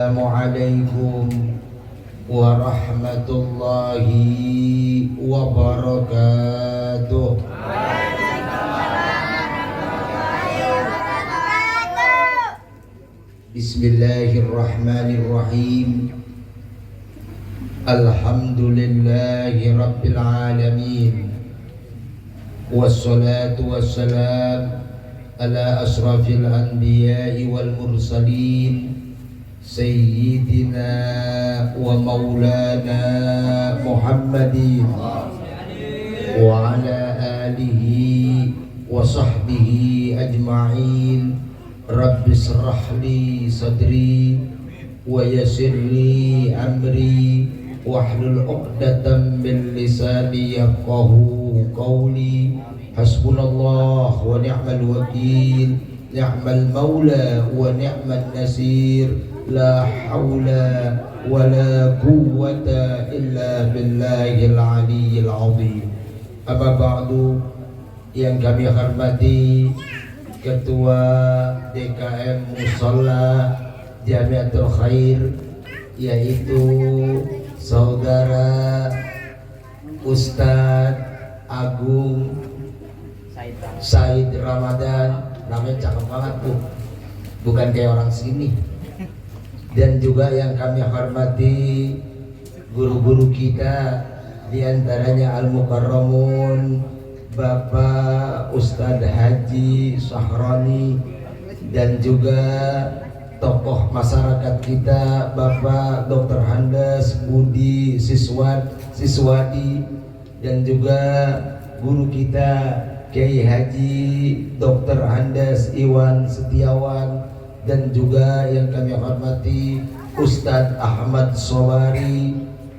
Assalamualaikum warahmatullahi wabarakatuh. Bismillahirrahmanirrahim. Alhamdulillahi rabbil alamin. Wassalatu wassalam ala asrafil anbiya'i wal mursalin Sayyidina wa maulana Muhammadin wa ala alihi wa sahbihi ajma'in. Rabbi shrah li sadri wa yassir li amri wahlul 'uqdatam min lisani yafqahu qawli. Hasbunallah wa ni'mal wakil, ni'mal maula wa ni'man nasir. La haula wa la quwwata illa billahil aliyyil azim. Amma ba'du, yang kami hormati Ketua DKM Musalla Jamiatul Khair, yaitu Saudara Ustadz Agung Said Ramadan. Namanya cakep banget tuh, bukan kayak orang sini. Dan juga yang kami hormati guru-guru kita, diantaranya Al-Mukarramun Bapak Ustadz Haji Sahroni, dan juga tokoh masyarakat kita Bapak Dr. Handas Budi Siswadi, dan juga guru kita Kiai Haji Dr. Handas Iwan Setiawan, dan juga yang kami hormati Ustadz Ahmad Sobari,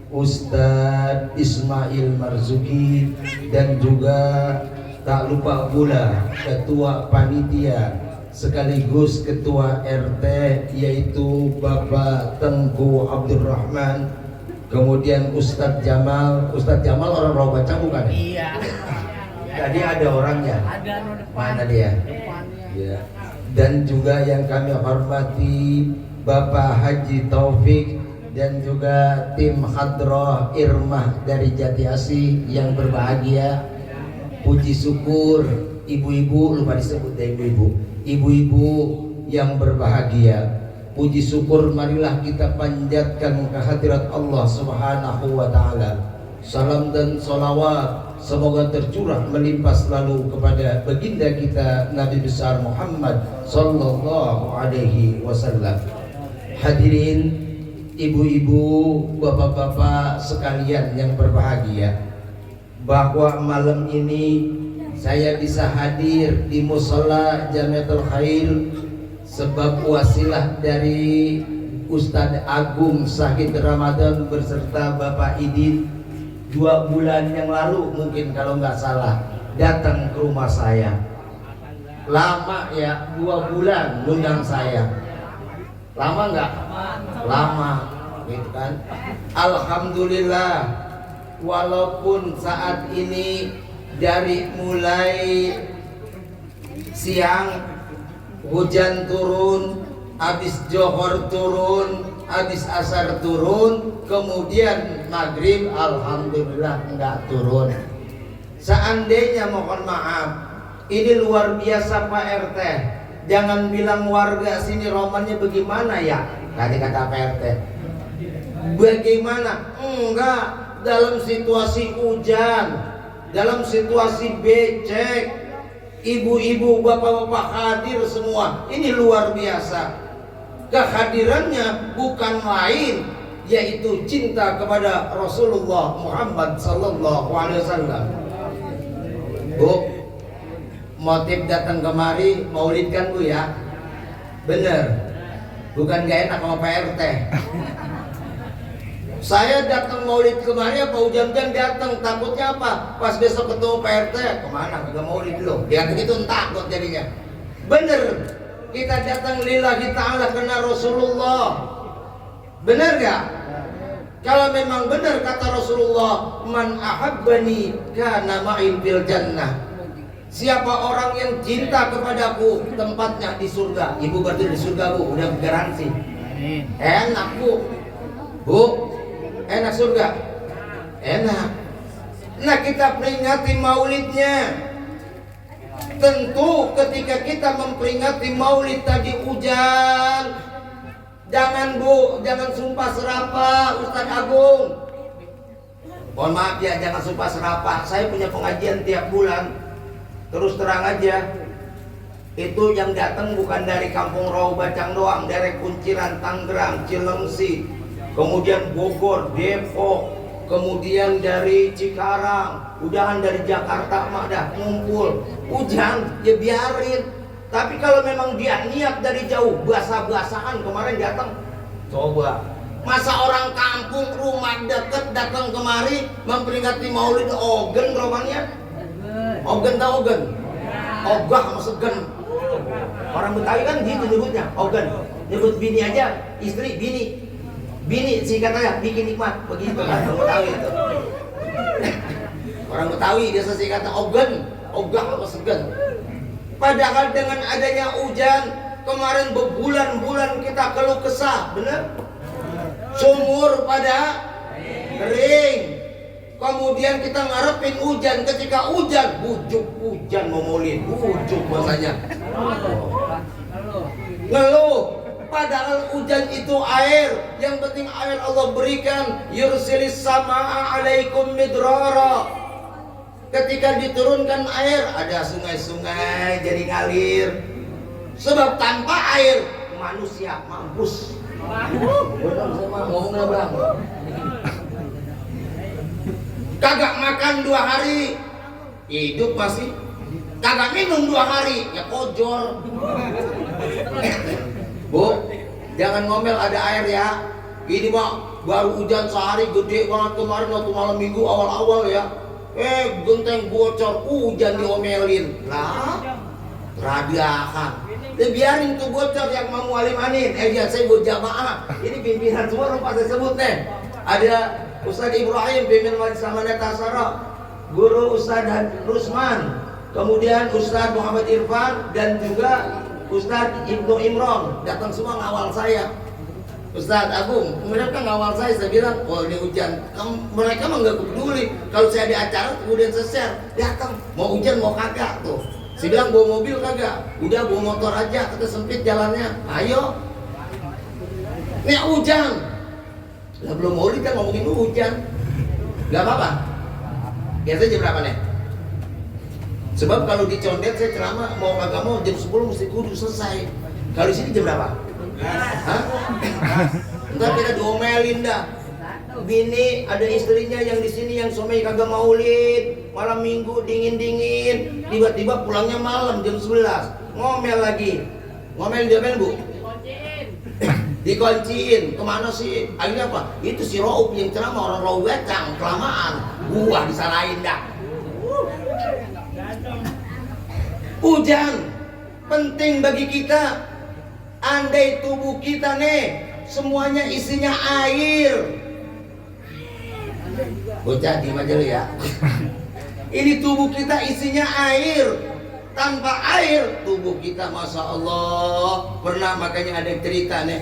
Ustadz Ismail Marzuki, dan juga tak lupa pula Ketua Panitia sekaligus Ketua RT, yaitu Bapak Tengku Abdurrahman. Kemudian Ustadz Jamal. Ustadz Jamal orang Rawabaca bukan? Iya. Tadi ada orangnya. Ada Mana dia? Ya. Dan juga yang kami hormati Bapak Haji Taufik, dan juga tim Hadroh Irmah dari Jati Asih yang berbahagia. Puji syukur ibu-ibu, lupa disebut ya ibu-ibu yang berbahagia. Puji syukur marilah kita panjatkan kehadirat Allah Subhanahu wa ta'ala. Salam dan salawat semoga tercurah melimpah selalu kepada baginda kita Nabi besar Muhammad sallallahu alaihi wasallam. Hadirin ibu-ibu, bapak-bapak sekalian yang berbahagia, bahwa malam ini saya bisa hadir di Musalla Jamiatul Khair sebab wasilah dari Ustadz Agung Said Ramadan beserta Bapak Idin 2 bulan yang lalu mungkin kalau nggak salah datang ke rumah saya. Lama ya, 2 bulan ngundang saya. Lama nggak? Lama, gitu kan? Alhamdulillah, walaupun saat ini dari mulai siang hujan turun, habis johor turun, habis asar turun, kemudian maghrib alhamdulillah enggak turun. Seandainya, mohon maaf, ini luar biasa Pak RT, jangan bilang warga sini romannya bagaimana ya, tadi kata Pak RT bagaimana, enggak, dalam situasi hujan, dalam situasi becek, ibu-ibu bapak-bapak hadir semua. Ini luar biasa. Kehadirannya bukan lain yaitu cinta kepada Rasulullah Muhammad sallallahu alaihi wasallam. Bu, motif datang kemari maulid kan Bu ya? Bener, bukan gak enak sama Pak RT. Saya datang maulid kemari apa hujan-hujan datang, takutnya apa? Pas besok ketemu Pak RT, kemana? Kagak maulid dulu. Dia begitu takut jadinya. Bener, kita datang lillahi ta'ala karena Rasulullah. Bener gak? Kalau memang benar kata Rasulullah, man ahabbani kana ma'in fil jannah. Siapa orang yang cinta kepadaku, tempatnya di surga. Ibu berarti di surga Bu, udah garansi. Enak Bu. Bu, enak surga? Enak. Nah kita peringati maulidnya. Tentu ketika kita memperingati maulid tadi hujan, jangan Bu, jangan sumpah serapah Ustaz Agung. Mohon maaf ya, jangan sumpah serapah. Saya punya pengajian tiap bulan. Terus terang aja, itu yang datang bukan dari Kampung Rawa Bacang doang, dari Kunciran, Tangerang, Cilengsi, kemudian Bogor, Depok, kemudian dari Cikarang, udahan dari Jakarta mah dah ngumpul. Hujan ya biarin. Tapi kalau memang dia niat dari jauh, basah-basahan kemarin datang, coba. Masa orang kampung rumah deket datang kemari memperingati maulid ogen romannya? Ogen tau ogen? Ogah sama segen. Orang Betawi kan gitu nyebutnya, ogen. Nyebut bini aja, istri bini. Bini sih katanya bikin nikmat, begitu kan orang Betawi itu. Orang Betawi biasa sih kata ogen, ogah sama segen. Padahal dengan adanya hujan kemarin berbulan-bulan kita keluh kesah, benar? Sumur pada kering. Kemudian kita ngarepin hujan, ketika hujan, bujuk hujan mau maulid, bujuk bahasanya. Ngeluh. Padahal hujan itu air, yang penting air Allah berikan. Yursilis sama'a alaikum midrara. Ketika diturunkan air, ada sungai-sungai jadi ngalir. Sebab tanpa air manusia mampus. Benar sama ngomongnya Bang. Kagak makan 2 hari hidup masih. Kagak minum 2 hari ya kojol. Bu, jangan ngomel ada air ya. Ini mah baru hujan sehari gede banget kemarin waktu malam minggu awal-awal ya. Genteng bocor, hujan diomelin. Lah, radiakan. Biarin tuh bocor yang mau alimanin. Ya saya buat jamaah. Ini pimpinan semua lupa saya sebut nih. Ada Ustaz Ibrahim, pimpinan Majelis Amanat Tasara, Guru Ustaz Rusman, kemudian Ustaz Muhammad Irfan, dan juga Ustaz Ibnu Imron datang semua ngawal saya. Ustaz Agung, mereka ngawal saya bilang, oh ini hujan. Mereka mah nggak peduli. Kalau saya di acara kemudian saya share, datang mau hujan mau kagak tuh. Saya bilang bawa mobil kagak, udah bawa motor aja, kita sempit jalannya. Ayo, ini hujan. Lah belum mau kita ngomongin hujan, nggak apa-apa. Biasanya jam berapa nih? Sebab kalau di Condet saya ceramah mau kagak mau jam 10 mesti kudu selesai. Kalau di sini jam berapa? Hah? Entar kita diomelin dah. Bini ada istrinya yang di sini yang suami kagak maulid, malam minggu dingin-dingin, tiba-tiba pulangnya malam jam 11. Ngomel lagi. Ngomel diomelin Bu? Dikunciin. Kemana sih? Akhirnya apa? Itu si Raub yang ceramah orang Raub Wecang kelamaan. Gua disalahin dah. Hujan penting bagi kita. Andai tubuh kita nih semuanya isinya air. Bocah diem aja lu ya. Ini tubuh kita isinya air. Tanpa air tubuh kita Masya Allah. Pernah makanya ada cerita nih.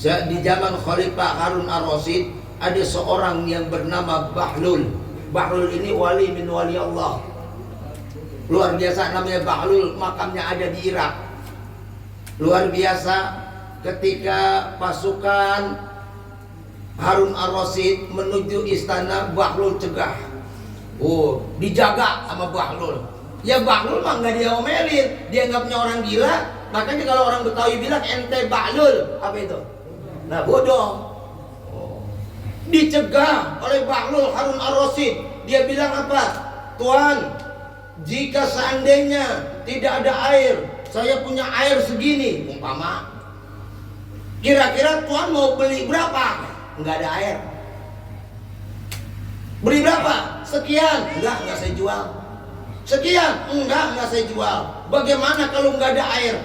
Di zaman Khalifah Harun Ar-Rasyid ada seorang yang bernama Bahlul. Bahlul ini wali min wali Allah. Luar biasa namanya Bahlul, makamnya ada di Irak. Luar biasa ketika pasukan Harun Ar-Rasyid menuju istana, Bahlul cegah. Oh, dijaga sama Bahlul. Ya Bahlul mah nggak diomelin, dia anggapnya orang gila. Makanya kalau orang Betawi bilang ente Bahlul, apa itu? Nah bodoh. Oh. Dicegah oleh Bahlul Harun Ar-Rasyid. Dia bilang apa? Tuan, jika seandainya tidak ada air, saya punya air segini, umpama. Kira-kira Tuan mau beli berapa? Enggak ada air. Beli berapa? Sekian. Enggak saya jual. Sekian. Enggak saya jual. Bagaimana kalau enggak ada air?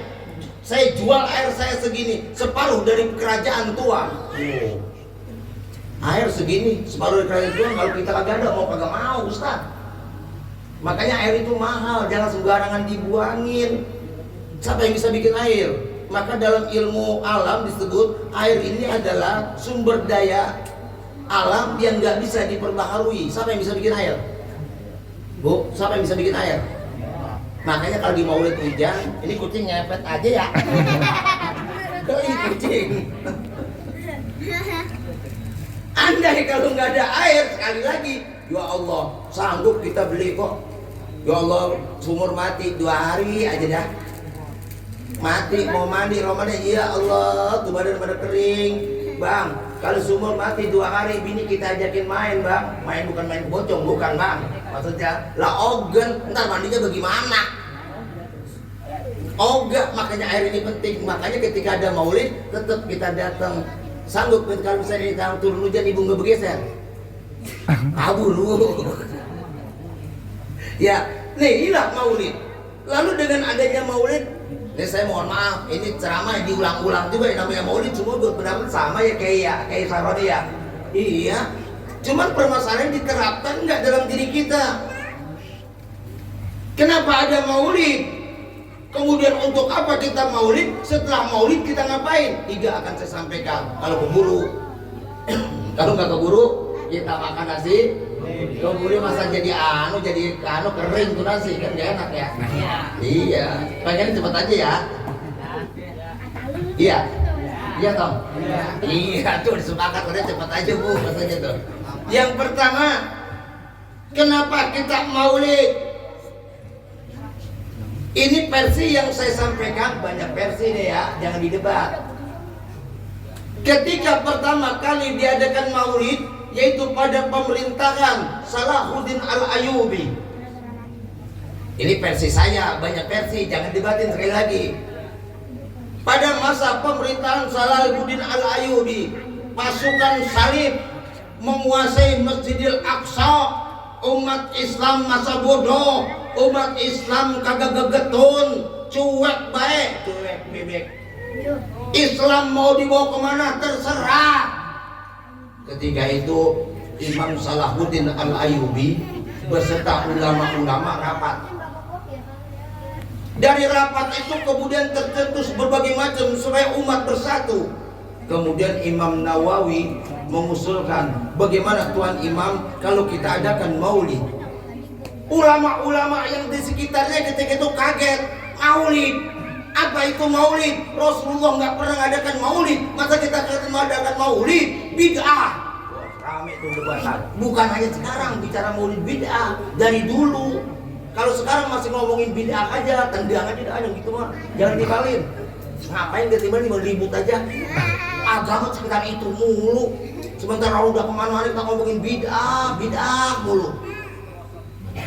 Saya jual air saya segini, separuh dari kerajaan Tuan. Air segini, separuh dari kerajaan Tuan. Kalau kita kagak ada, mau kagak mau Ustaz. Makanya air itu mahal, jangan sembarangan dibuangin. Siapa yang bisa bikin air? maka dalam ilmu alam disebut air ini adalah sumber daya alam yang nggak bisa diperbaharui. Siapa yang bisa bikin air? Bu, siapa yang bisa bikin air? Makanya kalau di Maulid hujan, ini kucing ngepet aja ya. Geli kucing. Andai kalau nggak ada air, sekali lagi, ya Allah, sanggup kita beli kok. Ya Allah, sumur mati 2 hari aja dah. Mati mau mandi Ramadan, ya Allah, tuh badan pada kering. Bang, kalau sumur mati 2 hari, bini kita ajakin main, Bang. Main bukan main bocong, bukan, Bang. Maksudnya, lah ogen, ntar mandinya bagaimana? Ogah, makanya air ini penting. Makanya ketika ada maulid, tetap kita datang. Sanggup kalau misalnya turun hujan, ibu nggak bergeser? Kabur lu. Ya, nih inilah maulid. Lalu dengan adanya maulid, ini saya mohon maaf, ini ceramah diulang-ulang juga. Yang namanya maulid semua benar-benar sama ya kayak Sarodi ya. Iya. Cuman permasalahan diterapkan nggak dalam diri kita. Kenapa ada maulid? Kemudian untuk apa kita maulid? Setelah maulid kita ngapain? 3 akan saya sampaikan. Kalau keburu, kalau nggak keburu, kita makan nasi. Keburu masa jadi kering tuh nasi kan gak enak ya. Iya. Pengen cepet aja ya. Iya. Iya Tom. Iya tuh disepakat udah cepet aja Bu rasanya tuh. Yang pertama, kenapa kita maulid? Ini versi yang saya sampaikan, banyak versi nih ya, jangan didebat. Ketika pertama kali diadakan maulid, yaitu pada pemerintahan Salahuddin Al-Ayyubi. Ini versi saya, banyak versi, jangan debatin sekali lagi. Pada masa pemerintahan Salahuddin Al-Ayyubi, pasukan salib menguasai Masjidil Aqsa. Umat Islam masa bodoh, umat Islam kagak gegetun, cuek baik, cuek bebek. Islam mau dibawa kemana terserah. Ketika itu Imam Salahuddin Al-Ayyubi beserta ulama-ulama rapat. Dari rapat itu kemudian tercetus berbagai macam supaya umat bersatu. Kemudian Imam Nawawi mengusulkan, bagaimana Tuan Imam kalau kita adakan maulid? Ulama-ulama yang di sekitarnya ketika itu kaget. Maulid? Apa itu maulid? Rasulullah nggak pernah adakan maulid. Masa kita adakan maulid? Bid'ah. Ramai itu debasan. Bukan hanya sekarang bicara maulid bid'ah, dari dulu. Kalau sekarang masih ngomongin bid'ah aja, tendangan tidak ada gitu mah. Jangan dibalin. Ngapain tiba-tiba ribut aja? Agama sekitar itu mulu. Sementara udah kemana-mana kita ngomongin bid'ah mulu.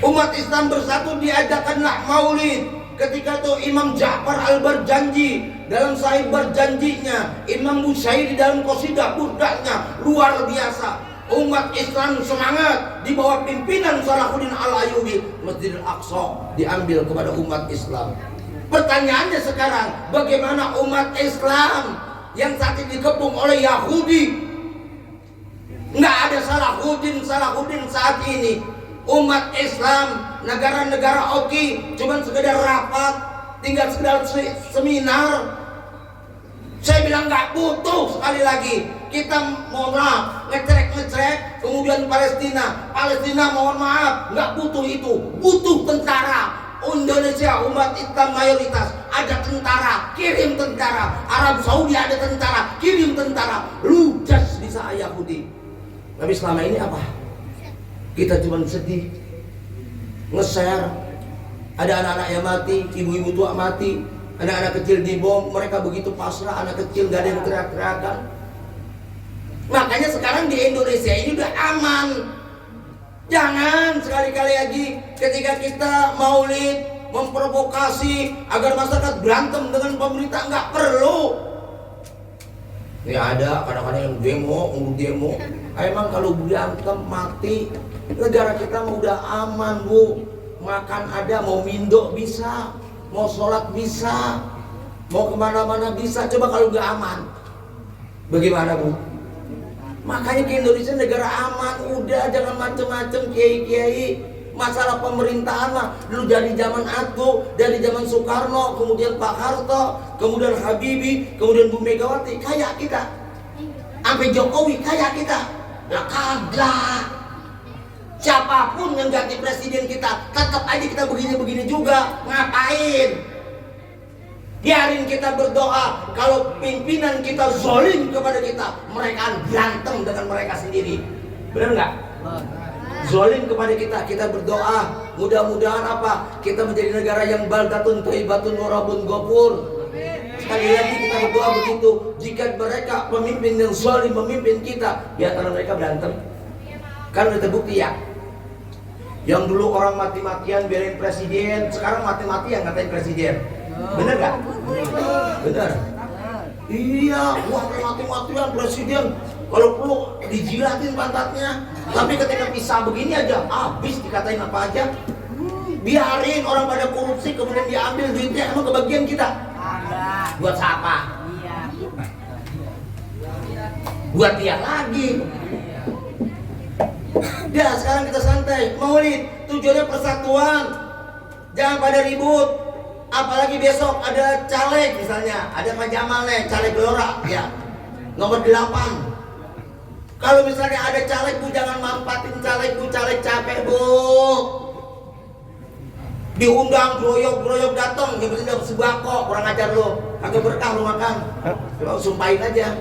Umat Islam bersatu diadakanlah maulid. Ketika itu Imam Ja'far Al-Barjanji dalam Sahih Barjanjinya, Imam Bushairi dalam Qasidah Burdahnya, luar biasa. Umat Islam semangat di bawah pimpinan Salahuddin Al-Ayyubi. Masjidil Aqsa diambil kepada umat Islam. Pertanyaannya sekarang, bagaimana umat Islam yang saat ini dikepung oleh Yahudi? Nggak ada Salahuddin saat ini. Umat Islam, negara-negara oki, cuman sekedar rapat, tinggal sekedar seminar. Saya bilang nggak butuh. Sekali lagi, kita mohon maaf, ngecerek, kemudian Palestina mohon maaf, nggak butuh itu. Butuh tentara. Indonesia umat Islam mayoritas, ada tentara, kirim tentara. Arab Saudi ada tentara, kirim tentara. Ludas bisa Yahudi. Tapi selama ini apa? Kita cuma sedih, nge-share. Ada anak-anak yang mati, ibu-ibu tua mati, anak-anak kecil dibom. Mereka begitu pasrah, anak kecil gak ada yang teriak-teriakan. Makanya sekarang di Indonesia ini udah aman. Jangan sekali-kali lagi ketika kita maulid memprovokasi agar masyarakat berantem dengan pemerintah, nggak perlu. Ya ada kadang-kadang yang demo. Emang kalau berantem mati, negara kita mau udah aman Bu. Makan ada, mau mindo bisa, mau sholat bisa, mau kemana-mana bisa. Coba kalau nggak aman, bagaimana Bu? Makanya ke Indonesia negara aman, udah jangan macem-macem kiai-kiai. Masalah pemerintahan mah dulu dari zaman Atko, dari zaman Soekarno, kemudian Pak Harto, kemudian Habibie, kemudian Bu Megawati, kayak kita. Sampai Jokowi kayak kita. Lah kagak. Siapapun yang ganti presiden kita, tetap aja kita begini-begini juga. Ngapain? Biarin kita berdoa. Kalau pimpinan kita zolim kepada kita, mereka berantem dengan mereka sendiri. Benar nggak? Zolim kepada kita, kita berdoa. Mudah-mudahan apa? Kita menjadi negara yang baldatun thayyibatun warabun ghafur. Sekali lagi kita berdoa begitu. Jika mereka pemimpin yang zolim memimpin kita, di antara mereka berantem. Kan udah terbukti ya. Yang dulu orang mati-matian biarin presiden, sekarang mati-matian ngatain presiden. Bener gak? Bener. Iya, wah mati-matian presiden. Kalau perlu dijilatin pantatnya. Tapi ketika pisah begini aja, habis dikatain apa aja. Biarin orang pada korupsi kemudian diambil duitnya, emang kebagian kita? Buat siapa? Buat dia lagi. Ya sekarang kita santai. Maulid tujuannya persatuan. Jangan pada ribut. Apalagi besok ada caleg misalnya, ada Pak Jamal nih, caleg Gelora ya, nomor 8. Kalau misalnya ada caleg, Bu jangan manfaatin caleg, Bu caleg capek Bu. Diundang groyok datang, yang penting dapat sembako, kurang ajar lo, agak berkah lo makan, lo sumpahin aja.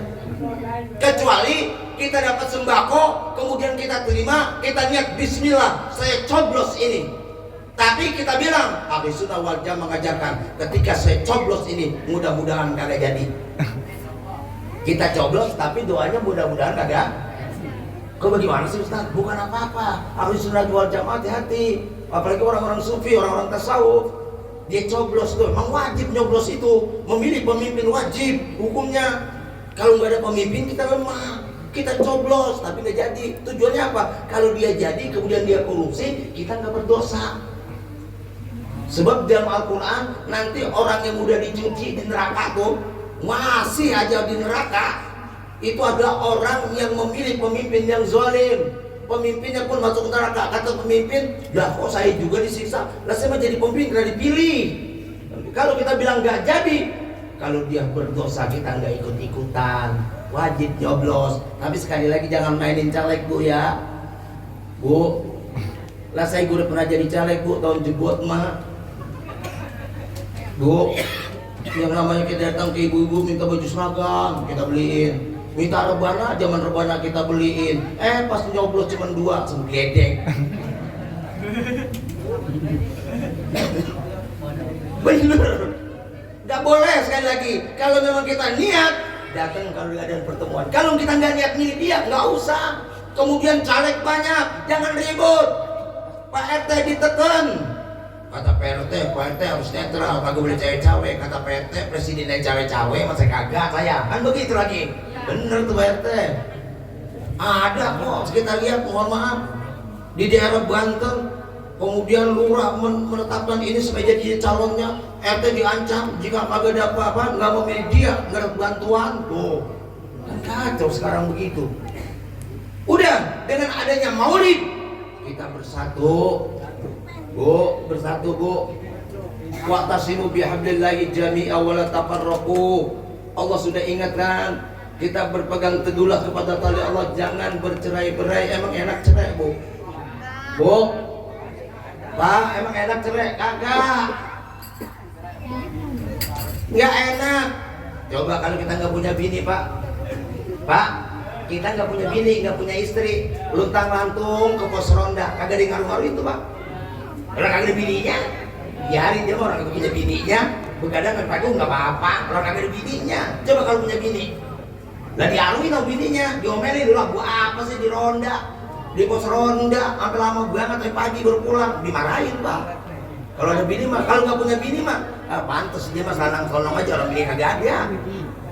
Kecuali kita dapat sembako, kemudian kita terima, kita niat Bismillah, saya coblos ini. Tapi kita bilang, Ahli Sunnah wal Jamaah mengajarkan, ketika saya coblos ini, mudah-mudahan kagak jadi. Kita coblos, tapi doanya mudah-mudahan kagak. Kok bagaimana sih Ustaz? Bukan apa-apa. Ahli Sunnah wal Jamaah hati-hati. Apalagi orang-orang sufi, orang-orang tasawuf. Dia coblos tuh, memang wajib nyoblos itu. Memilih pemimpin wajib, hukumnya. Kalau nggak ada pemimpin kita lemah. Kita coblos, tapi nggak jadi. Tujuannya apa? Kalau dia jadi, kemudian dia korupsi, kita nggak berdosa. Sebab dalam Al-Quran nanti orang yang mudah dicuci di neraka tuh masih aja di neraka. Itu adalah orang yang memilih pemimpin yang zalim. Pemimpinnya pun masuk neraka. Kata pemimpin, lah kok saya juga disiksa? Lah saya menjadi pemimpin karena dipilih. Kalau kita bilang nggak jadi, kalau dia berdosa kita nggak ikut-ikutan. Wajib nyoblos. Tapi sekali lagi jangan mainin caleg Bu ya. Bu, lah saya udah pernah jadi caleg Bu tahun jebot mah. Bu, yang namanya kita datang ke ibu-ibu minta baju seragam, kita beliin. Minta rebana, zaman rebana kita beliin. Pas nyoblos cuma 2, semua gledek. Bener. Gak boleh sekali lagi. Kalau memang kita niat, datang kalau ada pertemuan. Kalau kita nggak niat milih dia, nggak usah. Kemudian caleg banyak, jangan ribut. Pak RT ditekan. Kata Pak RT harus netral, kagak boleh cawe-cawe. Kata Pak RT, presidennya cawe-cawe, masa kagak saya. Kan begitu lagi. Bener tuh Pak RT. Ada kok, kita lihat, mohon maaf. Di daerah Banten, kemudian lurah menetapkan ini supaya jadi calonnya. RT diancam, jika kagak ada apa-apa, nggak memilih dia, nggak ada bantuan. Tuh, kan kacau sekarang begitu. Udah, dengan adanya maulid, kita bersatu. Bu, bersatu Bu. Wa'tasimu bihablillahi jami'a wa la tafarraqu. Allah sudah ingatkan, kita berpegang teguhlah kepada tali Allah, jangan bercerai-berai. Emang enak cerai Bu? Bu, Pak, emang enak cerai? Kagak. Nggak enak. Coba kalau kita nggak punya bini Pak, kita nggak punya bini, nggak punya istri, luntang lantung ke pos ronda, kagak ada ngaruh-ngaruh itu Pak. Kalau kagak ada bininya, biarin dia orang yang punya bininya, begadang kan pagi nggak apa-apa. Kalau kagak ada bininya, coba kalau punya bini, lah diaruin sama bininya, diomelin dulu, gua apa sih di ronda, di pos ronda, sampai lama banget sampai pagi baru pulang, dimarahin Pak. Kalau ada bini mah, kalau nggak punya bini mah, pantas dia mah selanang-selanang aja, orang bini kagak ada.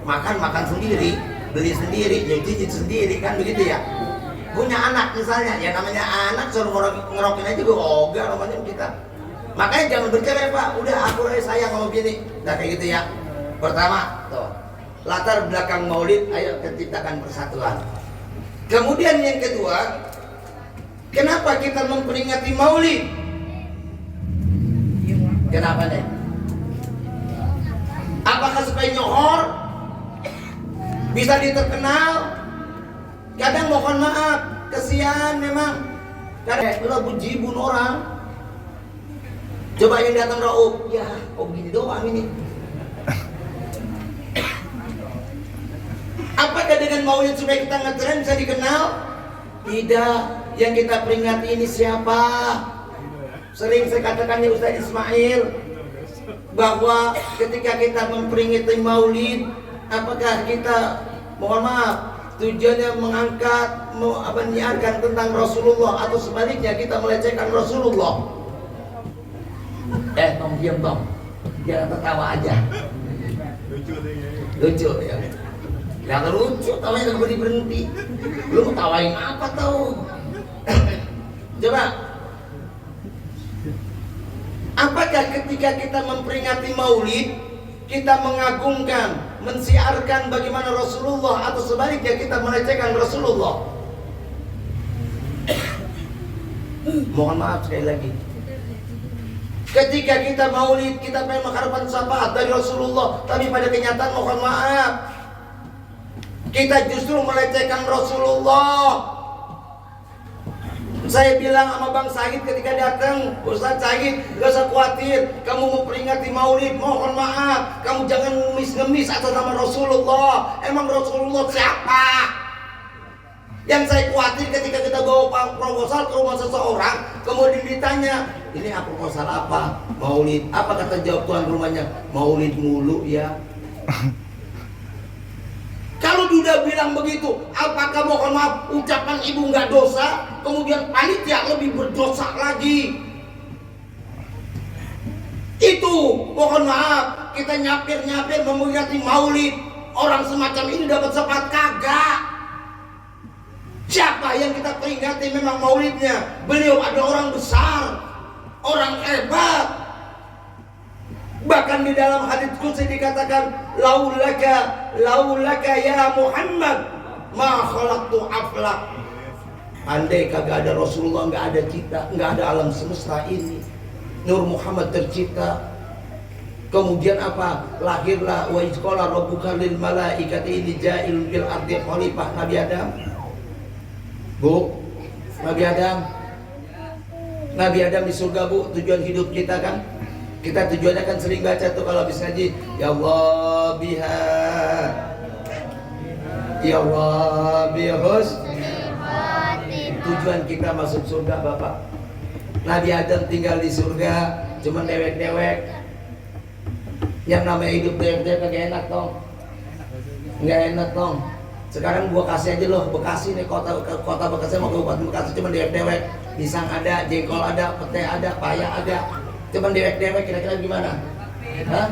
Makan sendiri, beli sendiri, nyuci sendiri, kan begitu ya. Punya anak misalnya, ya namanya anak suruh ngerokin aja gue ogah namanya kita. Makanya jangan bercerai Pak, udah aku aja sayang sama bini. Nah kayak gitu ya. Pertama, tuh, latar belakang maulid, ayo kita ciptakan persatuan. Kemudian yang kedua, Kenapa kita memperingati Maulid? Kenapa nih? Apakah supaya nyohor? Bisa diterkenal? Kadang mohon maaf, kesian memang. Karena lo bujibun orang. Coba yang datang Raub, ya kok begini doang ini. Apakah dengan Maulid supaya kita ngetren bisa dikenal? Tidak. Yang kita peringati ini siapa? Sering saya katakan ya Ustaz Ismail, bahwa ketika kita memperingati Maulid, apakah kita, mohon maaf, tujuannya mengangkat, menyiarkan tentang Rasulullah, atau sebaliknya kita melecehkan Rasulullah? Tong diam tong, jangan tertawa aja. Lucu ya. Jangan lucu, tawanya gak berhenti. Lu mau tawain apa tau? Coba. Apakah ketika kita memperingati Maulid, kita mengagungkan, mensiarkan bagaimana Rasulullah, atau sebaliknya kita melecehkan Rasulullah? Mohon maaf sekali lagi. Ketika kita Maulid, kita pengen mengharapkan syafaat dari Rasulullah, tapi pada kenyataan mohon maaf, kita justru melecehkan Rasulullah. Saya bilang sama Bang Said ketika datang, Ustaz Said, gak usah khawatir, kamu memperingati Maulid, mohon maaf, kamu jangan ngemis-ngemis atas nama Rasulullah. Emang Rasulullah siapa? Yang saya khawatir ketika kita bawa proposal ke rumah seseorang, kemudian ditanya, ini apa proposal apa? Maulid. Apa kata jawab tuan rumahnya? Maulid mulu ya. Kalau sudah bilang begitu, apakah mohon maaf ucapan ibu nggak dosa, kemudian panitia lebih berdosa lagi? Itu mohon maaf, kita nyapir-nyapir memperingati Maulid, orang semacam ini dapat syafaat kagak? Siapa yang kita peringati memang Maulidnya? Beliau ada orang besar, orang hebat. Bahkan di dalam hadits qudsi dikatakan, laulaka ya Muhammad ma khalaqtu aflak. Andai kagak ada Rasulullah, nggak ada kita, nggak ada alam semesta ini. Nur Muhammad tercipta. Kemudian apa? Lahirlah wa izqala rabbuka lil malaikati inni ja'ilun fil ardi khalifah. Nabi Adam. Bu, Nabi Adam. Nabi Adam di surga, Bu, tujuan hidup kita kan? Kita tujuannya kan sering baca tuh kalau habis ngaji, ya Allah biha, ya Allah bihus. Tujuan kita masuk surga Bapak. Nabi Adam tinggal di surga, cuman dewek-dewek. Yang namanya hidup dewek-dewek kagak enak tong. Nggak enak tong. Sekarang gua kasih aja loh, Bekasi nih, kota Bekasi mau Kabupaten Bekasi, cuman dewek-dewek. Pisang ada, jengkol ada, pete ada, paya ada. Cuman dewek-dewek kira-kira gimana? Hah?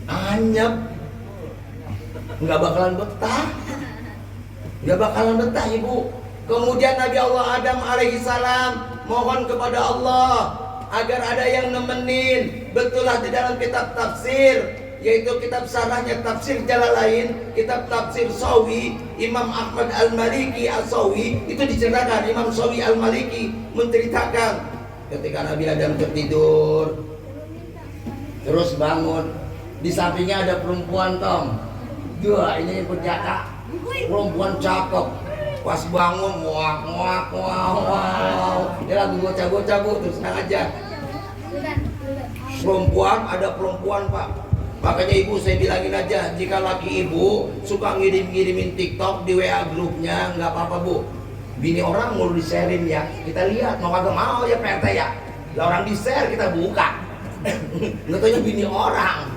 Anyep. Nggak bakalan betah. Nggak bakalan betah Ibu. Kemudian Nabi Allah Adam alaihissalam mohon kepada Allah agar ada yang nemenin. Betullah di dalam kitab tafsir, yaitu kitab sarahnya Tafsir Jalalain, kitab Tafsir Sawi, Imam Ahmad Al-Maliki As-Sawi, itu diceritakan Imam Sawi Al-Maliki menceritakan ketika Nabi Adam tertidur, terus bangun, di sampingnya ada perempuan tong. Wah, ini penjaka, perempuan cakep. Pas bangun, wow, dia lagi bocah-bocah Bu, terus senang aja. Perempuan, ada perempuan Pak. Makanya Ibu saya bilangin aja, jika laki Ibu suka ngirim-ngirimin TikTok di WA grupnya, nggak apa-apa Bu. Bini orang mau di-sharein ya, kita lihat mau kagak mau ya PRT ya. Lah orang di-share kita buka. Nggak taunya bini orang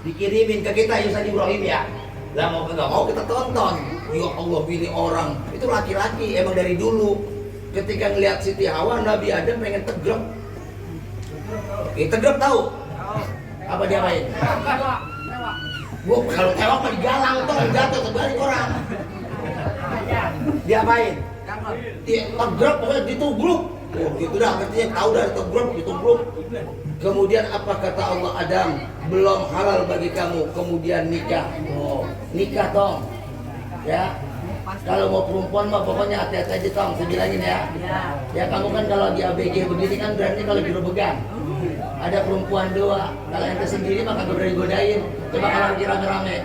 dikirimin ke kita Ustaz Ibrahim ya. Lah mau kagak mau kita tonton. Ya Allah, bini orang itu laki-laki emang dari dulu. Ketika ngelihat Siti Hawa, Nabi Adam pengen tegrep. Tegrep tahu? Apa dia main? Gua kalau tewak mah digalang tuh, jatuh terbalik orang. Dia main? Tegrep pokoknya ditugruk. Oh, gitu dah artinya, tahu dari tegrep ditugruk. Kemudian apa kata Allah Adam? Belum halal bagi kamu, kemudian nikah. Oh, nikah dong. Ya. Kalau mau perempuan mah pokoknya hati-hati aja Tong, saya bilangin ya. Ya kamu kan kalau di ABG begini kan berarti kalau began. Ada perempuan dua, kalau ente sendiri maka gak berani godain. Coba kalau lagi rame-rame,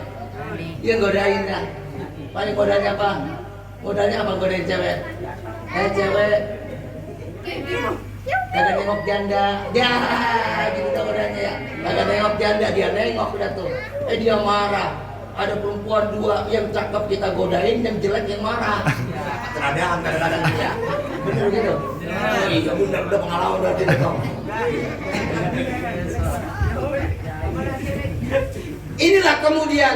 iya godain ya. Paling modalnya apa? Modalnya apa godain cewek? Cewek kagak nengok janda, ya gitu kan modalnya ya. Kagak nengok janda, dia nengok udah tuh. Dia marah. Ada perempuan dua, yang cakep kita godain, yang jelek yang marah. Teradaan kadang-kadang ya. Bener gitu? Iya bener, udah pengalaman berarti itu. Inilah kemudian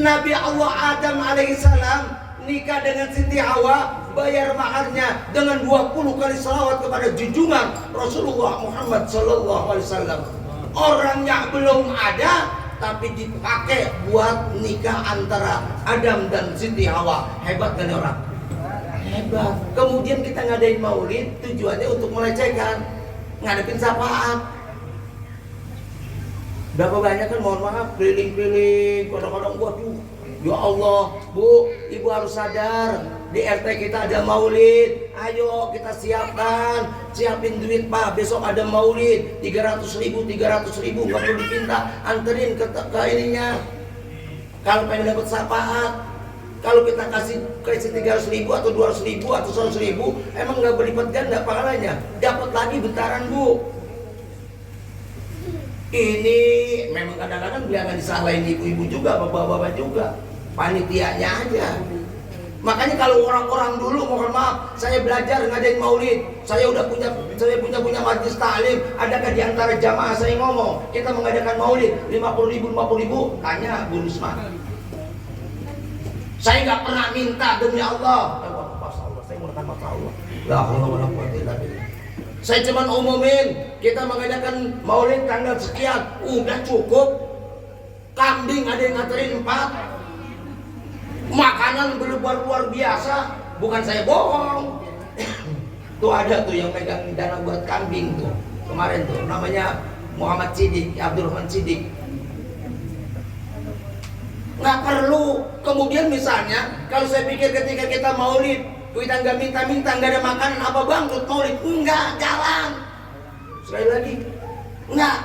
Nabi Allah Adam alaihissalam nikah dengan Siti Hawa, bayar maharnya dengan 20 kali salawat kepada junjungan Rasulullah Muhammad sallallahu alaihi wasallam. Orangnya belum ada tapi dipakai buat nikah antara Adam dan Siti Hawa. Hebat kan orang? Hebat. Kemudian kita ngadain maulid tujuannya untuk melecehkan, ngadepin syafaat. Berapa banyak kan mohon maaf keliling-keliling, kadang-kadang waduh, ya Allah, Bu, Ibu harus sadar di RT kita ada maulid. Ayo kita siapin duit Pak, besok ada maulid 300.000 nggak perlu dipinta, anterin ke ininya. Kalau pengen dapat syafaat, kalau kita kasih 300.000 atau 200.000 atau 100.000, emang nggak berlipat ganda pahalanya, dapat lagi bentaran Bu. Ini memang kadang-kadang jangan disalahin ibu-ibu juga, bapak-bapak juga, panitianya aja. Makanya kalau orang-orang dulu, mohon maaf, saya belajar ngadain maulid, saya punya majelis taklim. Adakah di antara jamaah saya ngomong kita mengadakan maulid 50.000, tanya Bu Risma. Saya nggak pernah minta demi Allah. Saya menggunakan mata Allah. La haula wala quwwata illa billah. Saya cuma umumin kita mengadakan maulid tanggal sekian, udah cukup. Kambing ada yang nganterin 4, makanan luar biasa, bukan saya bohong. Tuh ada tuh yang pegang dana buat kambing tuh kemarin tuh, namanya Muhammad Siddiq, Abdurrahman Siddiq. Nggak perlu. Kemudian misalnya kalau saya pikir ketika kita maulid kita nggak minta-minta, nggak ada makanan, apa bangkrut maulid? Enggak, jalan. Sekali lagi, enggak.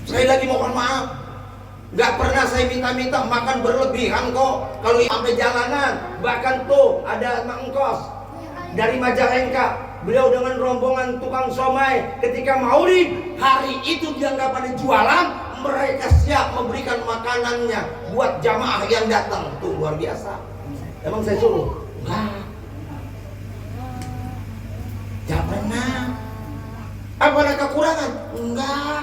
Sekali lagi mohon maaf, nggak pernah saya minta-minta makan berlebihan kok. Kalau sampai jalanan, bahkan tuh ada Mak Engkos dari Majalengka, beliau dengan rombongan tukang somai ketika maulid hari itu dia nggak pada jualan, mereka siap memberikan makanannya buat jamaah yang datang. Tuh luar biasa. Emang saya suruh? Enggak. Jangan pernah. Apa ada kekurangan? Enggak.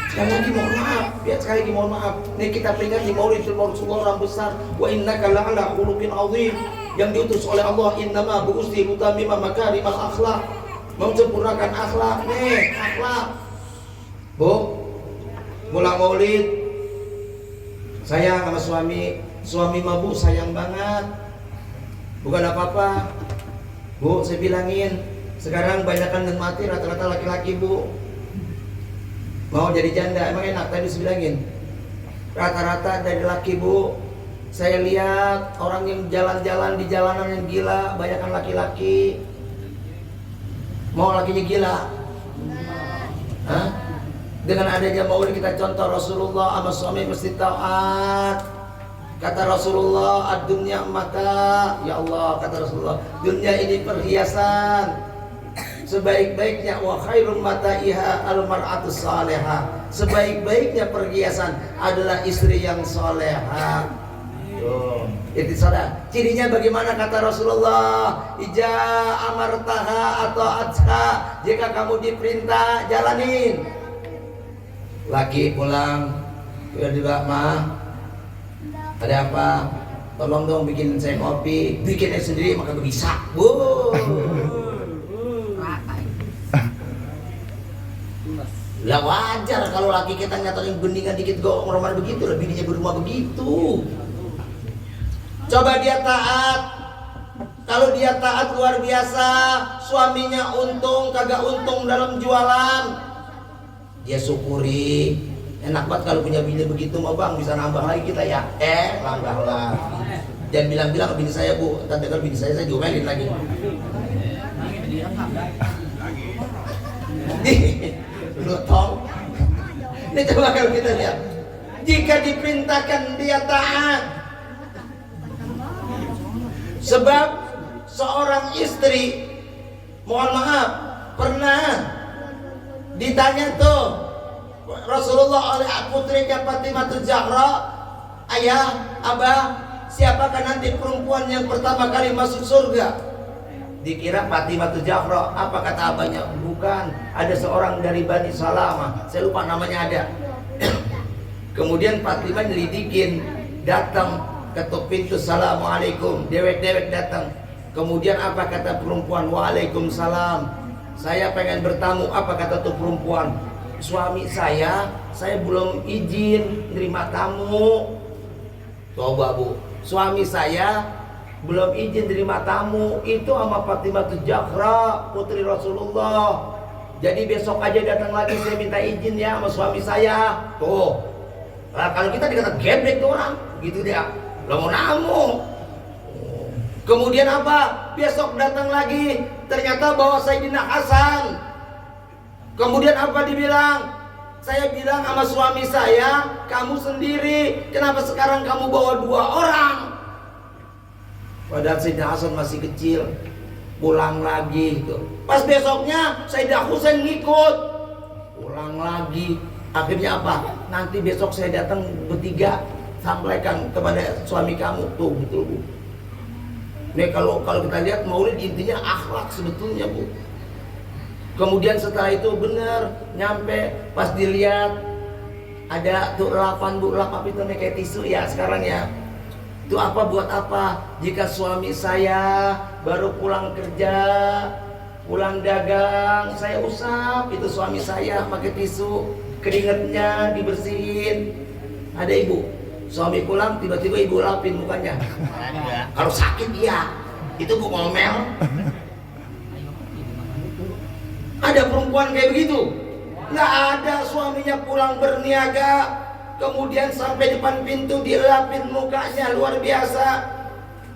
Sekali lagi mohon maaf, sekali lagi mohon maaf. Nih kita peringati maulidul Rasulullah orang besar. Wa innaka la'ala khuluqin 'azim, yang diutus oleh Allah. Innama bu'usti mutamima makarimal akhlak, menyempurnakan akhlak. Nih, akhlak. Bu, pulang maulid sayang sama suami mah Bu sayang banget, bukan apa-apa Bu. Saya bilangin sekarang banyakkan dan mati rata-rata laki-laki Bu, mau jadi janda emang enak. Tadi saya bilangin rata-rata dari laki Bu. Saya lihat orang yang jalan-jalan di jalanan yang gila, banyakkan laki-laki. Mau lakinya gila? Hah? Dengan adanya maulid kita contoh Rasulullah sama suami mesti taat. Kata Rasulullah, ad-dunya mata. Ya Allah, kata Rasulullah, dunia ini perhiasan. Sebaik-baiknya wa khairum mataiha al-mar'atus salihah. Sebaik-baiknya perhiasan adalah istri yang salehah. Itu saudara. Cirinya bagaimana kata Rasulullah? Ija amartaha atau atha. Jika kamu diperintah, jalanin. Laki pulang, tiba-tiba mah ada apa? Tolong dong bikin saya kopi. Bikinnya sendiri maka bisa. Lah wajar kalau laki kita nyatorin beningan dikit kok ngomong begitu, lah bininya berumah begitu. Coba dia taat. Kalau dia taat luar biasa, suaminya untung kagak untung dalam jualan, dia syukuri. Enak banget kalau punya bini begitu mah bang, bisa nambah lagi kita ya. Nambahlah. Jangan bilang-bilang ke bini saya bu, ntar dengar bini saya diomelin lagi. Lu tong. Ini coba kalau kita lihat, jika diperintahkan dia taat. Sebab seorang istri, mohon maaf, pernah ditanya tuh Rasulullah oleh putrinya Fatimah Zahra, ayah, abah, siapakah nanti perempuan yang pertama kali masuk surga? Dikira Fatimah Zahra, apa kata abahnya? Bukan, ada seorang dari Bani Salamah, saya lupa namanya ada. Kemudian Fatimah nyelidikin, datang ketuk pintu, assalamualaikum, dewek-dewek datang. Kemudian apa kata perempuan? Waalaikumsalam, saya pengen bertamu. Apa kata tuh perempuan? Suami saya belum izin nerima tamu. Coba bu, suami saya belum izin terima tamu. Itu sama Fatimah Zahra, putri Rasulullah. Jadi besok aja datang lagi, saya minta izin ya sama suami saya. Tuh, nah, kalau kita dikata geblek tuh orang, gitu dia. Lo mau namu. Kemudian apa? Besok datang lagi, ternyata bawa Sayyidina Hasan. Kemudian apa dibilang? Saya bilang sama suami saya, kamu sendiri, kenapa sekarang kamu bawa 2 orang? Padahal Sayyidina Hasan masih kecil. Pulang lagi gitu. Pas besoknya Sayyidina Husain ngikut. Pulang lagi. Akhirnya apa? Nanti besok saya datang bertiga, sampaikan kepada suami kamu. Tuh betul bu. Nih kalau kita lihat maulid intinya akhlak sebetulnya bu. Kemudian setelah itu benar nyampe, pas dilihat ada tuh lapan bu, lap itu kayak tisu ya sekarang ya. Itu apa, buat apa? Jika suami saya baru pulang kerja, pulang dagang, saya usap itu suami saya pakai tisu, keringetnya dibersihin. Ada ibu, suami pulang tiba-tiba ibu lapin mukanya. Kalau sakit iya, itu bu ngomel. Ada perempuan kayak begitu, nggak ada, suaminya pulang berniaga, kemudian sampai depan pintu dilapin mukanya luar biasa.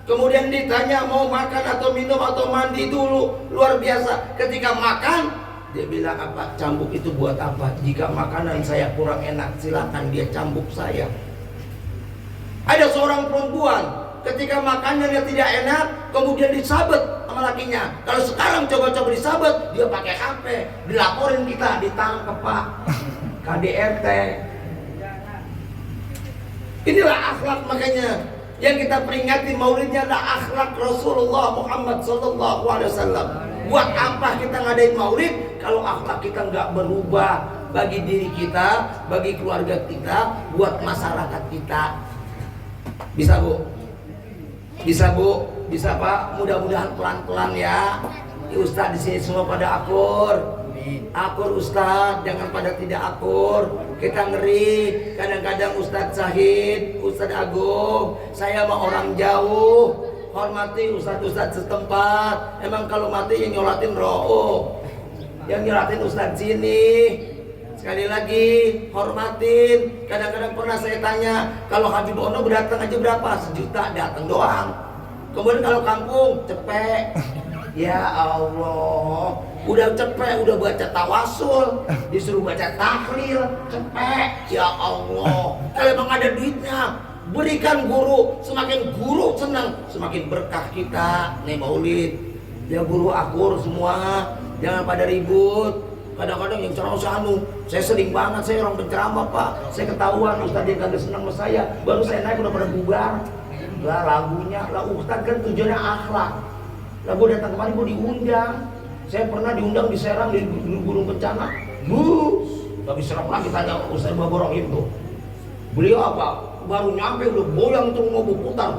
Kemudian ditanya mau makan atau minum atau mandi dulu, luar biasa. Ketika makan dia bilang apa? Cambuk itu buat apa? Jika makanan saya kurang enak silakan dia cambuk saya. Ada seorang perempuan ketika makanannya tidak enak kemudian disabet sama lakinya. Kalau sekarang coba-coba disabet, dia pakai HP, dilaporin kita, ditangkap Pak KDRT. Inilah akhlak, makanya yang kita peringati maulidnya adalah akhlak Rasulullah Muhammad SAW. Buat apa kita ngadain maulid kalau akhlak kita nggak berubah bagi diri kita, bagi keluarga kita, buat masyarakat kita. Bisa bu? Bisa bu? Bisa pak? Mudah-mudahan pelan-pelan ya. Ustadz di sini semua pada akur. Akur Ustadz, jangan pada tidak akur. Kita ngeri. Kadang-kadang Ustadz Syahid, Ustadz Agung, saya mah orang jauh, hormati Ustadz-Ustadz setempat. Emang kalau mati yang nyolatin roh, yang nyolatin Ustadz sini. Sekali lagi hormatin. Kadang-kadang pernah saya tanya, kalau Habib Ono berdatang aja berapa? 1 juta, datang doang. Kemudian kalau kampung cepet. Ya Allah, udah cepet, udah baca tawasul, disuruh baca tahlil, cepet. Ya Allah, kalau emang ada duitnya, berikan guru. Semakin guru senang, semakin berkah kita. Nih maulid, ya guru akur semua, jangan pada ribut. Kadang-kadang yang ceramah saya sering banget, saya orang penceramah pak, saya ketahuan ustadz yang kagak senang sama saya, baru saya naik udah pada bubar. Lah lagunya, lah ustadz kan tujuannya akhlak. Lah gue datang kemarin gue diundang, saya pernah diundang di Serang di Gunung Bencana, tapi serang lagi tanya Ustadz Baborohim tuh, beliau apa? Baru nyampe udah goyang tuh mau putar,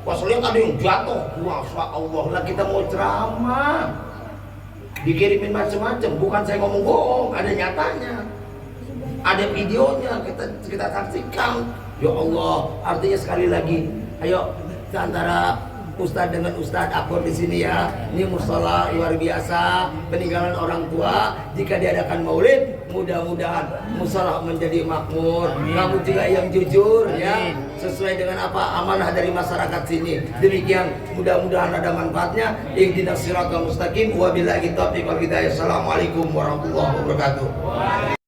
pas lihat ada yang jatuh, masya Allah. Lah kita mau ceramah, dikirimin macam-macam, bukan saya ngomong bohong, ada nyatanya, ada videonya, kita saksikan. Ya Allah, artinya sekali lagi, ayo antara Ustadz dengan Ustadz akur di sini ya. Ini musola luar biasa, peninggalan orang tua. Jika diadakan maulid, mudah-mudahan musola menjadi makmur. Kamu juga yang jujur ya, sesuai dengan apa amanah dari masyarakat sini. Demikian, mudah-mudahan ada manfaatnya. Ihdinas siratal mustaqim. Wabillahi taufiq wal hidayah. Assalamualaikum warahmatullahi wabarakatuh.